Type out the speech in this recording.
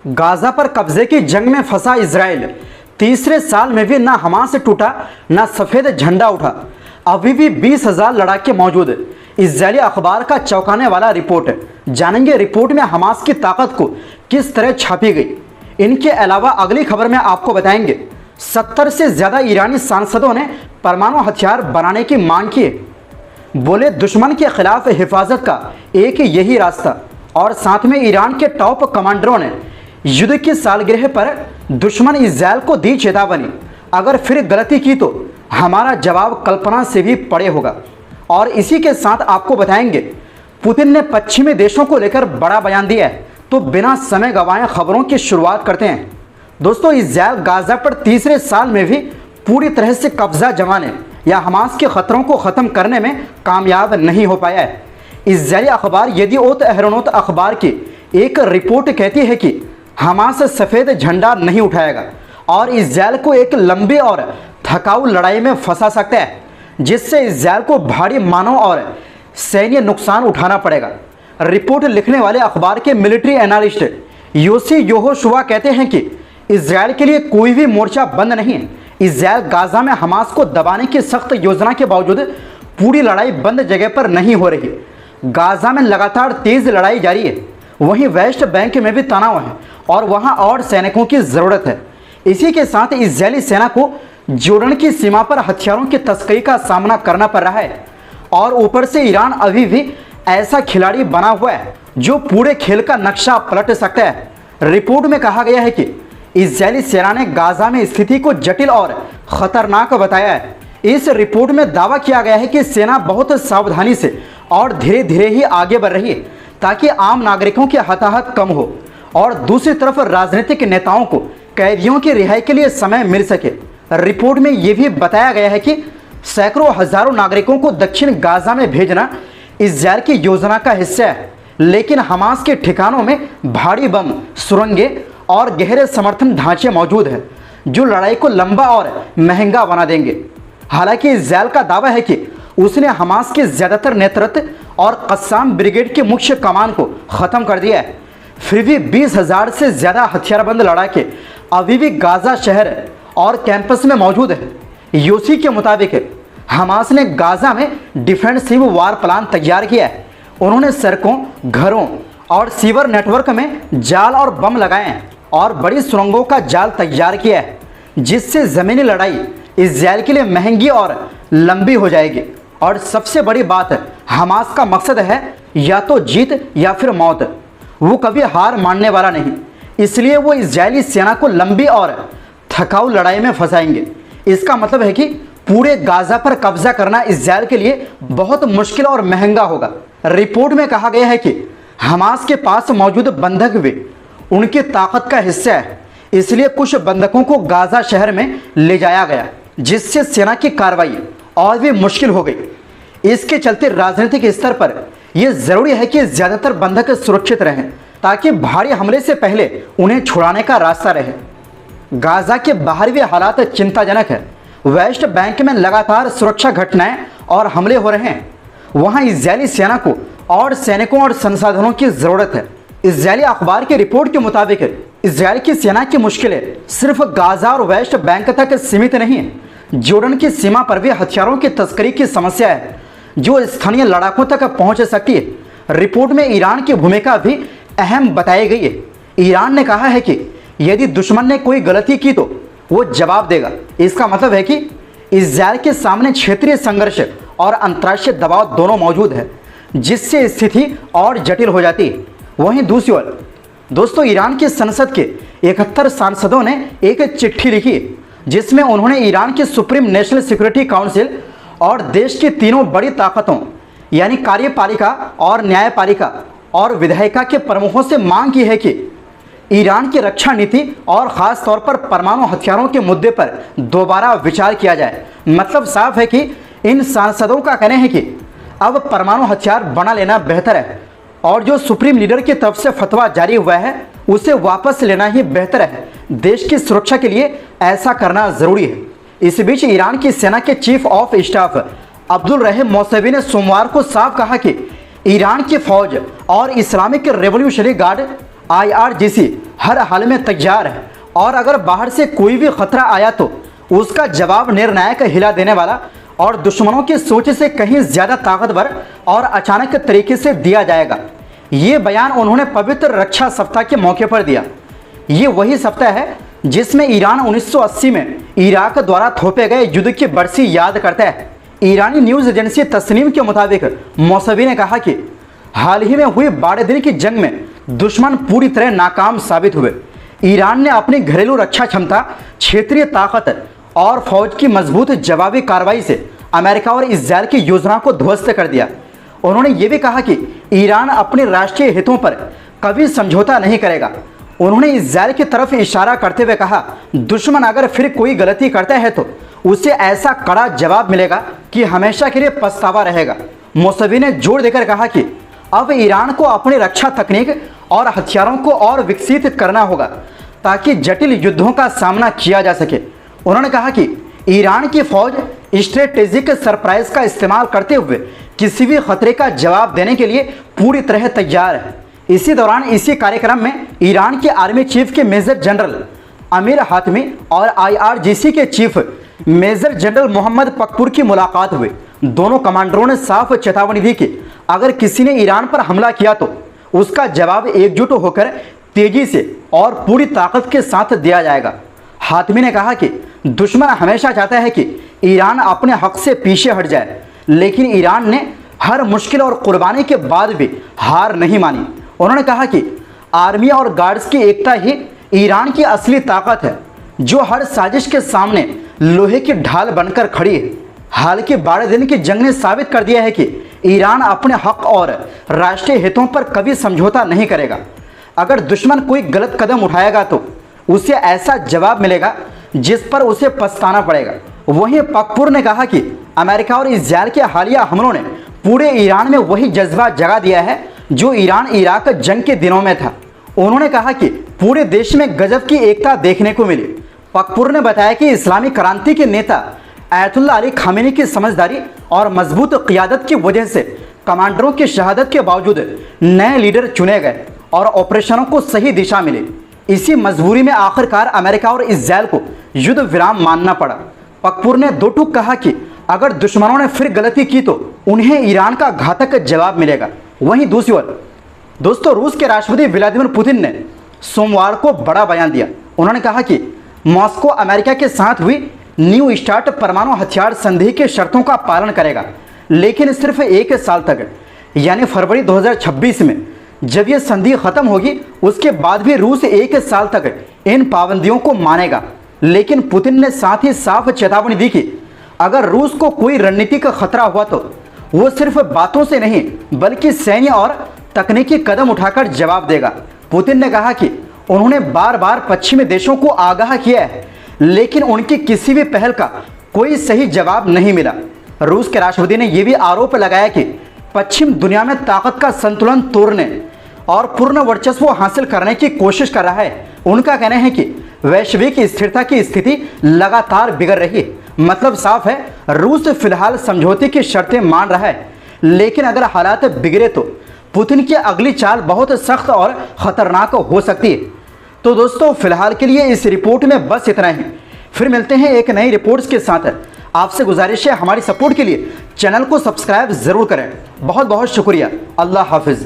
Gaza पर कब्जे की जंग में फंसा इजराइल, तीसरे साल में भी ना हमास से टूटा ना सफ़ेद झंडा उठा। अभी भी 20,000 लड़ाके मौजूद। इजरायली अखबार का चौंकाने वाला रिपोर्ट। जानेंगे रिपोर्ट में हमास की ताकत को किस तरह छापी गई। इनके अलावा अगली खबर में आपको बताएंगे 70 से ज़्यादा ईरानी सांसदों ने परमाणु हथियार बनाने की मांग की। बोले दुश्मन के खिलाफ हिफाजत का एक यही रास्ता। और साथ में ईरान के टॉप कमांडरों ने युद्ध की सालगिरह पर दुश्मन इजराइल को दी चेतावनी, अगर फिर गलती की तो हमारा जवाब कल्पना से भी बड़े होगा। और इसी के साथ आपको बताएंगे पुतिन ने पश्चिमी देशों को लेकर बड़ा बयान दिया है। तो बिना समय गंवाए खबरों की शुरुआत करते हैं। दोस्तों, इजराइल गाजा पर तीसरे साल में भी पूरी तरह से कब्जा जमाने या हमास के खतरों को ख़त्म करने में कामयाब नहीं हो पाया है। इजरायली अखबार येदिओत अहरोनोत अखबार की एक रिपोर्ट कहती है कि हमास सफ़ेद झंडा नहीं उठाएगा और इजराइल को एक लंबी और थकाऊ लड़ाई में फंसा सकता है, जिससे इजराइल को भारी मानव और सैन्य नुकसान उठाना पड़ेगा। रिपोर्ट लिखने वाले अखबार के मिलिट्री एनालिस्ट योसी यहोशुआ कहते हैं कि इजराइल के लिए कोई भी मोर्चा बंद नहीं है। इजराइल गाजा में हमास को दबाने की सख्त योजना के बावजूद पूरी लड़ाई बंद जगह पर नहीं हो रही। गाजा में लगातार तेज लड़ाई जारी है। वहीं वेस्ट बैंक में भी तनाव है और वहां और सैनिकों की ज़रूरत है। इसी के साथ इजरायली सेना को जोर्डन की सीमा पर हथियारों की तस्करी का सामना करना पड़ रहा है। और ऊपर से ईरान अभी भी ऐसा खिलाड़ी बना हुआ है जो पूरे खेल का नक्शा पलट सकता है। रिपोर्ट में कहा गया है कि इजरायली सेना ने गाजा में स्थिति को जटिल और खतरनाक बताया है। इस रिपोर्ट में दावा किया गया है कि सेना बहुत सावधानी से और धीरे धीरे ही आगे बढ़ रही है ताकि आम नागरिकों की हताहत कम हो और दूसरी तरफ राजनीतिक नेताओं को कैदियों की रिहाई के लिए समय मिल सके। रिपोर्ट में यह भी बताया गया है कि सैकड़ों हजारों नागरिकों को दक्षिण गाजा में भेजना इजरायल की योजना का हिस्सा है, लेकिन हमास के ठिकानों में भारी बम, सुरंगें और गहरे समर्थन ढांचे मौजूद हैं जो लड़ाई को लंबा और महंगा बना देंगे। हालांकि इजरायल का दावा है कि उसने हमास के ज़्यादातर नेतृत्व और कस्साम ब्रिगेड के मुख्य कमान को ख़त्म कर दिया है। फिर भी 20,000 से ज़्यादा हथियारबंद लड़ाके अभी भी गाजा शहर और कैंपस में मौजूद है। यूसी के मुताबिक हमास ने गाजा में डिफेंसिव वार प्लान तैयार किया है। उन्होंने सड़कों, घरों और सीवर नेटवर्क में जाल और बम लगाए हैं और बड़ी सुरंगों का जाल तैयार किया है, जिससे ज़मीनी लड़ाई इजरायल के लिए महंगी और लंबी हो जाएगी। और सबसे बड़ी बात है, हमास का मकसद है या तो जीत या फिर मौत। वो कभी हार मानने वाला नहीं, इसलिए वो इजरायली सेना को लंबी और थकाऊ लड़ाई में फंसाएंगे। इसका मतलब है कि पूरे गाजा पर कब्जा करना इजरायल के लिए बहुत मुश्किल और महंगा होगा। रिपोर्ट में कहा गया है कि हमास के पास मौजूद बंधक भी उनकी ताकत का हिस्सा है, इसलिए कुछ बंधकों को गाजा शहर में ले जाया गया, जिससे सेना की कार्रवाई और भी मुश्किल हो गई। इसके चलते राजनीतिक स्तर पर यह ज़रूरी है कि ज़्यादातर बंधक सुरक्षित रहें ताकि भारी हमले से पहले उन्हें छुड़ाने का रास्ता रहे। गाजा के बाहर भी हालात चिंताजनक है। वेस्ट बैंक में लगातार सुरक्षा घटनाएं और हमले हो रहे हैं। वहां इजरायली सेना को और सैनिकों और संसाधनों की ज़रूरत है। इजरायली अखबार की रिपोर्ट के मुताबिक इजरायल की सेना की मुश्किलें सिर्फ गाजा और वेस्ट बैंक तक सीमित नहीं है। जोर्डन की सीमा पर भी हथियारों की तस्करी की समस्या है जो स्थानीय लड़ाकों तक पहुंच सकती है। रिपोर्ट में ईरान की भूमिका भी अहम बताई गई है। ईरान ने कहा है कि यदि दुश्मन ने कोई गलती की तो वो जवाब देगा। इसका मतलब है कि इजरायल के सामने क्षेत्रीय संघर्ष और अंतर्राष्ट्रीय दबाव दोनों मौजूद है, जिससे स्थिति और जटिल हो जाती है। वहीं दूसरी ओर दोस्तों, ईरान की संसद के 71 सांसदों ने एक चिट्ठी लिखी है जिसमें उन्होंने ईरान के सुप्रीम नेशनल सिक्योरिटी काउंसिल और देश की तीनों बड़ी ताकतों यानी कार्यपालिका और न्यायपालिका और विधायिका के प्रमुखों से मांग की है कि ईरान की रक्षा नीति और ख़ास तौर पर परमाणु हथियारों के मुद्दे पर दोबारा विचार किया जाए। मतलब साफ है कि इन सांसदों का कहना है कि अब परमाणु हथियार बना लेना बेहतर है और जो सुप्रीम लीडर की तरफ से फतवा जारी हुआ है उसे वापस लेना ही बेहतर है। देश की सुरक्षा के लिए ऐसा करना ज़रूरी है। इस बीच ईरान की सेना के chief of staff Abdul Rahim Mousavi ने सोमवार को साफ कहा कि ईरान की फौज और इस्लामिक रेवोल्यूशनरी गार्ड IRGC हर हाल में तैयार है और अगर बाहर से कोई भी खतरा आया तो उसका जवाब निर्णायक, हिला देने वाला और दुश्मनों की सोच से कहीं ज़्यादा ताकतवर और अचानक तरीके से दिया जाएगा। ये बयान उन्होंने पवित्र रक्षा सप्ताह के मौके पर दिया। ये वही सप्ताह है जिसमें ईरान 1980 में इराक द्वारा थोपे गए युद्ध की बरसी याद करता है। ईरानी न्यूज़ एजेंसी तस्नीम के मुताबिक मौसवी ने कहा कि हाल ही में हुई 12 दिन की जंग में दुश्मन पूरी तरह नाकाम साबित हुए। ईरान ने अपनी घरेलू रक्षा क्षमता, क्षेत्रीय ताकत और फौज की मजबूत जवाबी कार्रवाई से अमेरिका और इजरायल की योजना को ध्वस्त कर दिया। उन्होंने ये भी कहा कि ईरान अपने राष्ट्रीय हितों पर कभी समझौता नहीं करेगा। उन्होंने इजरायल की तरफ इशारा करते हुए कहा, दुश्मन अगर फिर कोई गलती करता है तो उसे ऐसा कड़ा जवाब मिलेगा कि हमेशा के लिए पछतावा रहेगा। मौसवी ने जोर देकर कहा कि अब ईरान को अपनी रक्षा तकनीक और हथियारों को और विकसित करना होगा ताकि जटिल युद्धों का सामना किया जा सके। उन्होंने कहा कि ईरान की फौज स्ट्रेटेजिक सरप्राइज का इस्तेमाल करते हुए किसी भी खतरे का जवाब देने के लिए पूरी तरह तैयार है। इसी दौरान इसी कार्यक्रम में ईरान के आर्मी चीफ के मेजर जनरल अमीर हातमी और IRGC के चीफ मेजर जनरल मोहम्मद पकपुर की मुलाकात हुई। दोनों कमांडरों ने साफ चेतावनी दी कि अगर किसी ने ईरान पर हमला किया तो उसका जवाब एकजुट होकर तेजी से और पूरी ताकत के साथ दिया जाएगा। हातमी ने कहा कि दुश्मन हमेशा चाहता है कि ईरान अपने हक से पीछे हट जाए, लेकिन ईरान ने हर मुश्किल और कुर्बानी के बाद भी हार नहीं मानी। उन्होंने कहा कि आर्मी और गार्ड्स की एकता ही ईरान की असली ताकत है, जो हर साजिश के सामने लोहे की ढाल बनकर खड़ी है। हाल के 12 दिन की जंग ने साबित कर दिया है कि ईरान अपने हक और राष्ट्रीय हितों पर कभी समझौता नहीं करेगा। अगर दुश्मन कोई गलत कदम उठाएगा तो उसे ऐसा जवाब मिलेगा जिस पर उसे पछताना पड़ेगा। वहीं पकपुर ने कहा कि अमेरिका और इजरायल के हालिया हमलों ने पूरे ईरान में वही जज्बा जगा दिया है जो ईरान इराक जंग के दिनों में था। उन्होंने कहा कि पूरे देश में गजब की एकता देखने को मिली। पकपुर ने बताया कि इस्लामी क्रांति के नेता आयतुल्ला अली खामेनी की समझदारी और मजबूत क़ियादत की वजह से कमांडरों की शहादत के बावजूद नए लीडर चुने गए और ऑपरेशनों को सही दिशा मिली। इसी मजबूरी में आखिरकार अमेरिका और इजरायल को युद्ध विराम मानना पड़ा। पकपुर ने दो टूक कहा कि अगर दुश्मनों ने फिर गलती की तो उन्हें ईरान का घातक जवाब मिलेगा। वहीं दूसरी ओर दोस्तों, रूस के राष्ट्रपति व्लादिमीर पुतिन ने सोमवार को बड़ा बयान दिया। उन्होंने कहा कि मॉस्को अमेरिका के साथ हुई न्यू स्टार्ट परमाणु हथियार संधि के शर्तों का पालन करेगा, लेकिन सिर्फ 1 साल तक, यानी फरवरी 2026 में। जब यह संधि खत्म होगी उसके बाद भी रूस 1 साल तक इन पाबंदियों को मानेगा। लेकिन पुतिन ने साथ ही साफ चेतावनी दी कि अगर रूस को कोई रणनीतिक खतरा हुआ तो वो सिर्फ बातों से नहीं बल्कि सैन्य और तकनीकी कदम उठाकर जवाब देगा। पुतिन ने कहा कि उन्होंने बार बार पश्चिमी देशों को आगाह किया है, लेकिन उनकी किसी भी पहल का कोई सही जवाब नहीं मिला। रूस के राष्ट्रपति ने यह भी आरोप लगाया कि पश्चिम दुनिया में ताकत का संतुलन तोड़ने और पूर्ण वर्चस्व हासिल करने की कोशिश कर रहा है। उनका कहना है कि वैश्विक स्थिरता की स्थिति लगातार बिगड़ रही है। मतलब साफ है, रूस फिलहाल समझौते की शर्तें मान रहा है, लेकिन अगर हालात बिगड़े तो पुतिन की अगली चाल बहुत सख्त और खतरनाक हो सकती है। तो दोस्तों, फिलहाल के लिए इस रिपोर्ट में बस इतना ही। फिर मिलते हैं एक नई रिपोर्ट्स के साथ। आपसे गुजारिश है हमारी सपोर्ट के लिए चैनल को सब्सक्राइब जरूर करें। बहुत बहुत शुक्रिया। अल्लाह हाफिज़।